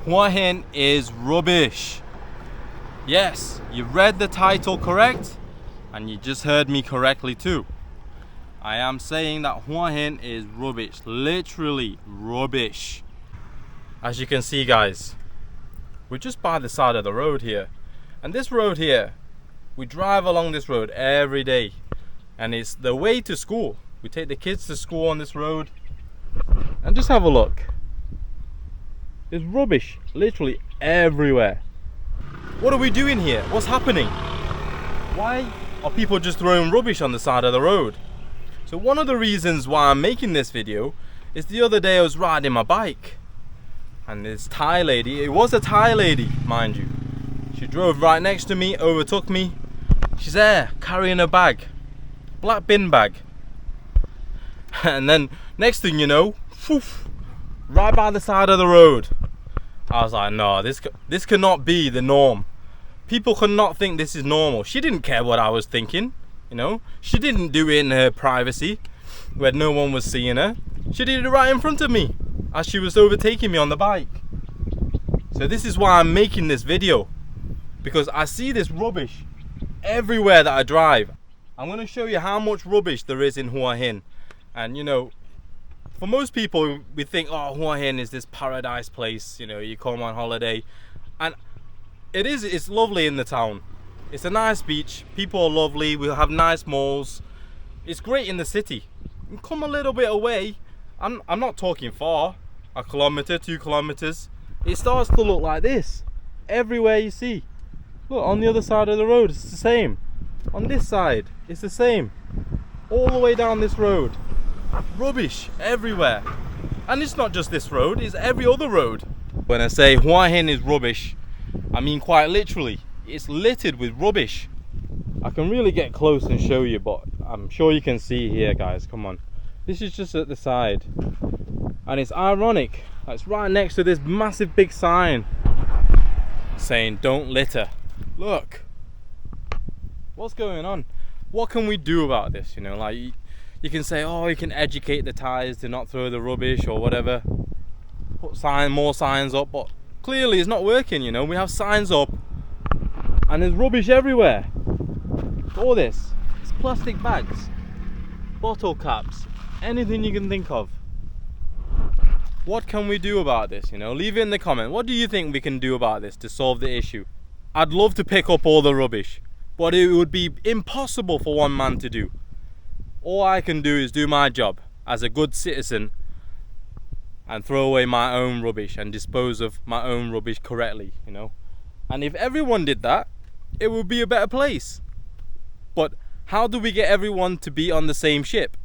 Hua Hin is rubbish. Yes, you read the title correct, and you just heard me correctly too. I am saying that Hua Hin is rubbish, literally rubbish. As you can see, guys, we're just by the side of the road here, and this road here, we drive along this road every day, and it's the way to school. We take the kids to school on this road, and just have a look. There's rubbish literally everywhere. What are we doing here? What's happening? Why are people just throwing rubbish on the side of the road? So one of the reasons why I'm making this video is the other day I was riding my bike, and this Thai lady, it was a Thai lady, mind you, she drove right next to me, overtook me. She's there carrying a bag, black bin bag, and then next thing you know, poof, right by the side of the road. I was like, no, this cannot be the norm. People cannot think this is normal. She didn't care what I was thinking, you know. She didn't do it in her privacy where no one was seeing her. She did it right in front of me as she was overtaking me on the bike. So this is why I'm making this video, because I see this rubbish everywhere that I drive. I'm going to show you how much rubbish there is in Hua Hin. And you know, for most people, we think, oh, Hua Hin is this paradise place, you know, you come on holiday. And it's lovely in the town. It's a nice beach, people are lovely, we'll have nice malls. It's great in the city. You come a little bit away, I'm not talking far, a kilometer, 2 kilometers. It starts to look like this, everywhere you see. Look, on the other side of the road, it's the same. On this side, it's the same. All the way down this road. Rubbish everywhere. And it's not just this road, it's every other road. When I say Hua Hin is rubbish, I mean quite literally. It's littered with rubbish. I can really get close and show you, but I'm sure you can see here, guys. Come on. This is just at the side. And it's ironic. It's right next to this massive big sign saying don't litter. Look. What's going on? What can we do about this? You know, like, you can say, oh, you can educate the Thais to not throw the rubbish or whatever. Put more signs up, but clearly it's not working, you know. We have signs up and there's rubbish everywhere. All this. It's plastic bags, bottle caps, anything you can think of. What can we do about this, you know? Leave it in the comment. What do you think we can do about this to solve the issue? I'd love to pick up all the rubbish, but it would be impossible for one man to do. All I can do is do my job as a good citizen and throw away my own rubbish and dispose of my own rubbish correctly, you know. And if everyone did that, it would be a better place. But how do we get everyone to be on the same ship?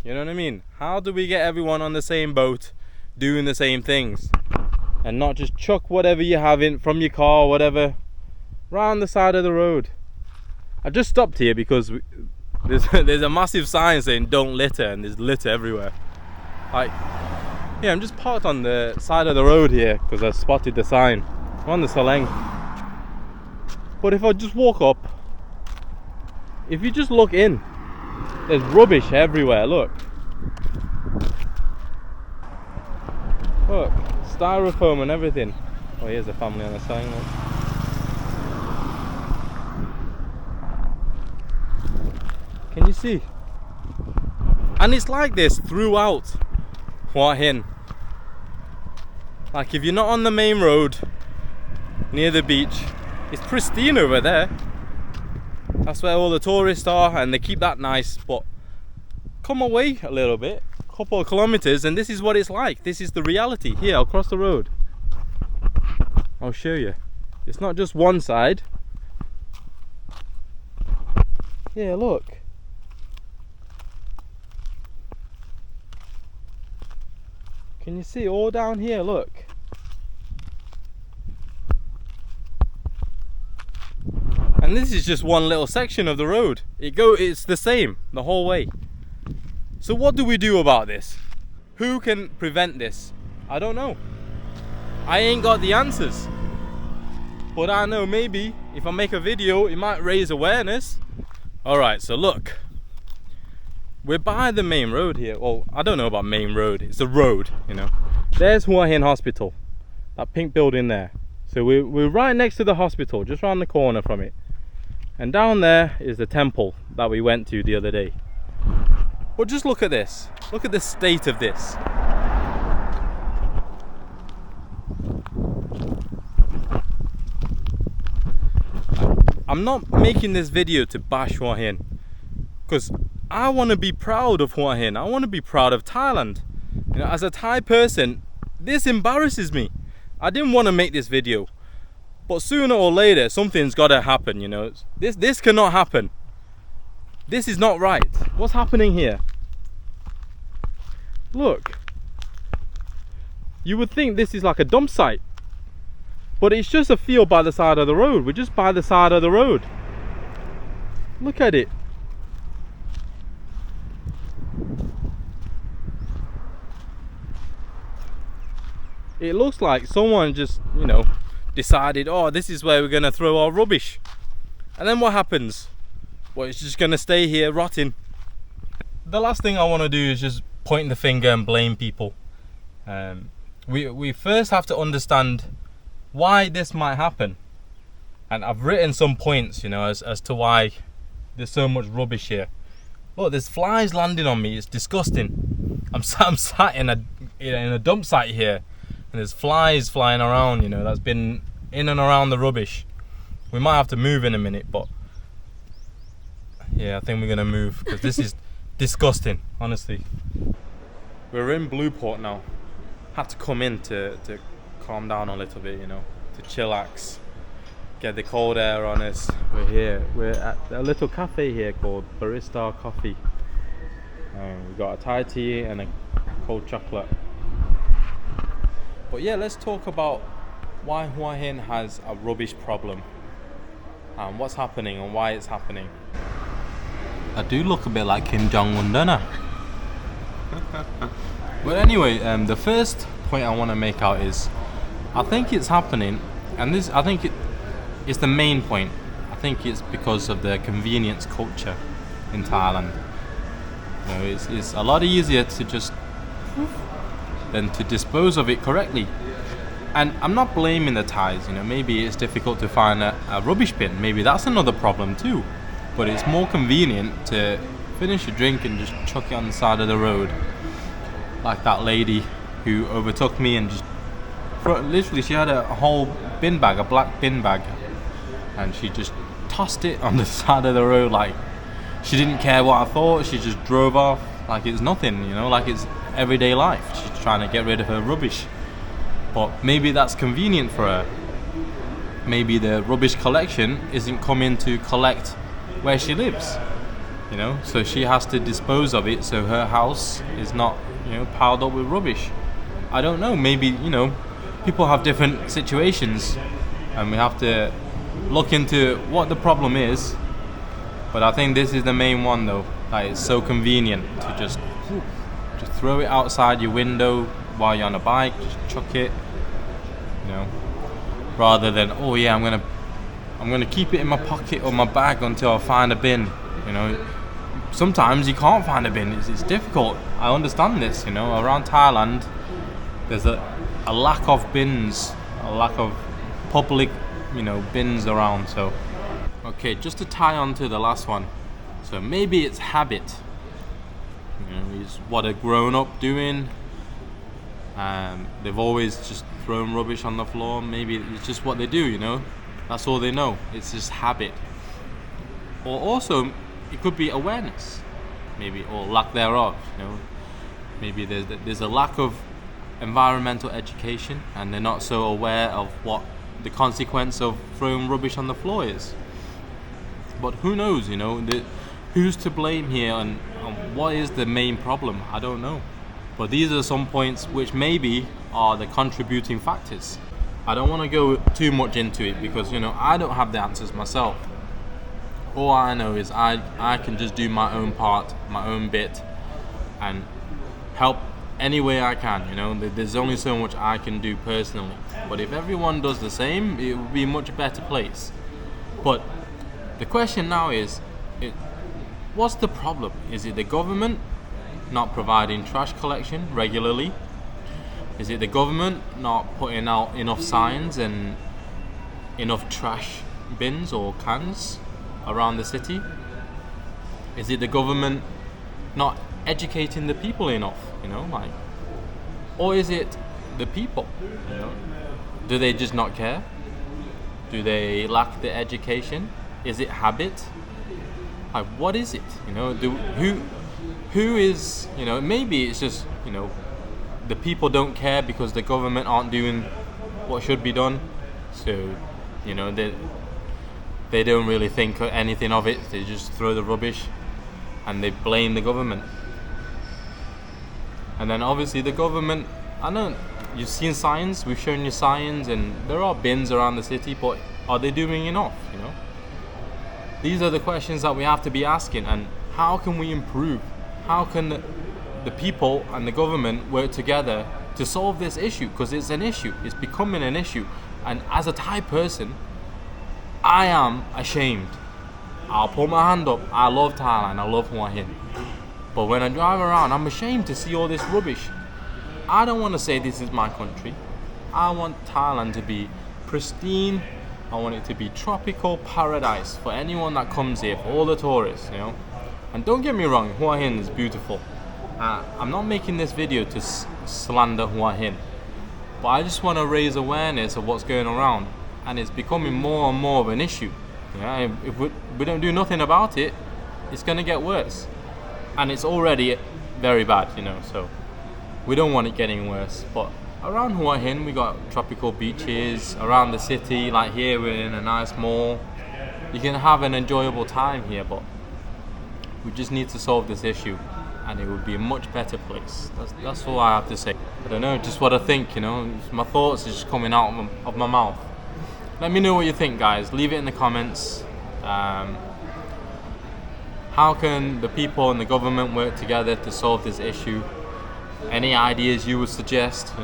You know what I mean? How do we get everyone on the same boat doing the same things and not just chuck whatever you have in from your car or whatever round the side of the road? I just stopped here because there's a massive sign saying don't litter, and there's litter everywhere. Like, yeah, I'm just parked on the side of the road here because I spotted the sign. I'm on the Farang. But if I just walk up, if you just look in, there's rubbish everywhere. Look, styrofoam and everything. Oh, here's a family on the sign. Look. Can you see? And it's like this throughout Hua Hin. Like, if you're not on the main road near the beach, it's pristine over there. That's where all the tourists are, and they keep that nice. But come away a little bit, a couple of kilometers, and this is what it's like. This is the reality. Here, I'll cross the road. I'll show you. It's not just one side. Yeah, look. Can you see all down here? Look. And this is just one little section of the road. It's the same the whole way. So what do we do about this? Who can prevent this? I don't know. I ain't got the answers. But I know maybe if I make a video, it might raise awareness. Alright, so look. We're by the main road here. Well, I don't know about main road. It's a road, you know. There's Hua Hin Hospital. That pink building there. So we're right next to the hospital, just around the corner from it. And down there is the temple that we went to the other day. But just look at this. Look at the state of this. I'm not making this video to bash Hua Hin, because I want to be proud of Hua Hin. I want to be proud of Thailand. You know, as a Thai person, this embarrasses me. I didn't want to make this video, but sooner or later something's got to happen. You know, this cannot happen. This is not right. What's happening here? Look, you would think this is like a dump site, but it's just a field by the side of the road. We're just by the side of the road. Look at it. It looks like someone just, you know, decided, oh, this is where we're gonna throw our rubbish. And then what happens? Well, it's just gonna stay here rotting. The last thing I want to do is just point the finger and blame people. We first have to understand why this might happen. And I've written some points, you know, as to why there's so much rubbish here. Look, there's flies landing on me. It's disgusting. I'm sat in a dump site here, and there's flies flying around, you know, that's been in and around the rubbish. We might have to move in a minute, but yeah, I think we're gonna move, because this is disgusting, honestly. We're in Blueport now. Had to come in to calm down a little bit, you know, to chillax, get the cold air on us. We're here. We're at a little cafe here called Barista Coffee. We've got a Thai tea and a cold chocolate. But yeah, let's talk about why Hua Hin has a rubbish problem and what's happening and why it's happening. I do look a bit like Kim Jong-un, don't I? But anyway, the first point I want to make out is, I think it's happening, and this, I think it's the main point. I think it's because of the convenience culture in Thailand. You know, it's a lot easier to just than to dispose of it correctly. And I'm not blaming the Thais, you know, maybe it's difficult to find a rubbish bin, maybe that's another problem too. But it's more convenient to finish your drink and just chuck it on the side of the road. Like that lady who overtook me and just literally, she had a whole bin bag, a black bin bag, and she just tossed it on the side of the road like she didn't care what I thought. She just drove off like it's nothing, you know, like it's everyday life. She's trying to get rid of her rubbish. But maybe that's convenient for her. Maybe the rubbish collection isn't coming to collect where she lives, you know, so she has to dispose of it so her house is not, you know, piled up with rubbish. I don't know, maybe, you know, people have different situations and we have to look into what the problem is. But I think this is the main one though, that it's so convenient to just throw it outside your window while you're on a bike, just chuck it, you know, rather than, oh yeah, I'm gonna keep it in my pocket or my bag until I find a bin. You know, sometimes you can't find a bin. It's difficult. I understand this. You know, around Thailand, there's a lack of bins, a lack of public, you know, bins around. So, okay, just to tie on to the last one. So maybe it's habit. You know, it's what a grown-up doing. They've always just thrown rubbish on the floor. Maybe it's just what they do. You know. That's all they know. It's just habit. Or also, it could be awareness, maybe, or lack thereof. You know, maybe there's a lack of environmental education, and they're not so aware of what the consequence of throwing rubbish on the floor is. But who knows? You know, who's to blame here, and what is the main problem? I don't know. But these are some points which maybe are the contributing factors. I don't want to go too much into it because, you know, I don't have the answers myself. All I know is I can just do my own part, my own bit, and help any way I can. You know, there's only so much I can do personally. But if everyone does the same, it would be a much better place. But the question now is, what's the problem? Is it the government not providing trash collection regularly? Is it the government not putting out enough signs and enough trash bins or cans around the city? Is it the government not educating the people enough, like, or is it the people, do they just not care? Do they lack the education? Is it habit? Like, what is it? Who is, maybe it's just, the people don't care because the government aren't doing what should be done. So, they don't really think anything of it. They just throw the rubbish and they blame the government. And then obviously the government, I know you've seen signs, we've shown you signs, and there are bins around the city, but are they doing enough? These are the questions that we have to be asking. And how can we improve? How can the people and the government work together to solve this issue? Because it's an issue, it's becoming an issue. And as a Thai person, I am ashamed. I'll put my hand up. I love Thailand, I love Hua Hin. But when I drive around, I'm ashamed to see all this rubbish. I don't want to say this is my country. I want Thailand to be pristine. I want it to be tropical paradise for anyone that comes here, for all the tourists, And don't get me wrong, Hua Hin is beautiful. I'm not making this video to slander Hua Hin, but I just want to raise awareness of what's going around, and it's becoming more and more of an issue. If we don't do nothing about it, it's going to get worse, and it's already very bad, so we don't want it getting worse. But around Hua Hin, we got tropical beaches around the city. Like here, we're in a nice mall. You can have an enjoyable time here, but we just need to solve this issue, and it would be a much better place. That's all I have to say. I don't know, just what I think, my thoughts are just coming out of my mouth. Let me know what you think, guys. Leave it in the comments. How can the people and the government work together to solve this issue? Any ideas you would suggest,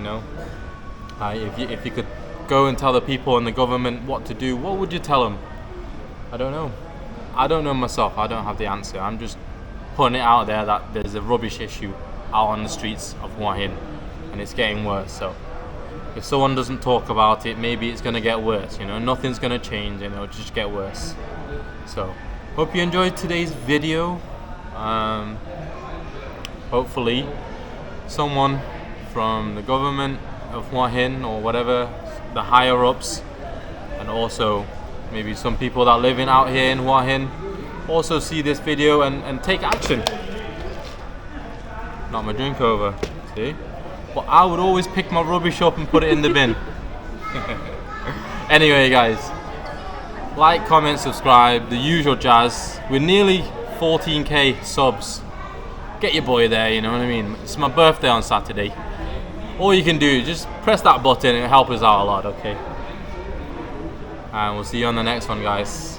if you could go and tell the people and the government what to do, what would you tell them? I don't know. I don't know myself. I don't have the answer. I'm just putting it out there that there's a rubbish issue out on the streets of Hua Hin, and it's getting worse. So if someone doesn't talk about it, maybe it's going to get worse. Nothing's going to change, it'll just get worse. So hope you enjoyed today's video. Hopefully someone from the government of Hua Hin or whatever, the higher ups, and also maybe some people that living out here in Hua Hin also see this video and take action. Not my drink over, see? But I would always pick my rubbish up and put it in the bin. Anyway, guys, like, comment, subscribe, the usual jazz. We're nearly 14k subs. Get your boy there, you know what I mean? It's my birthday on Saturday. All you can do is just press that button, it'll help us out a lot, okay? And we'll see you on the next one, guys.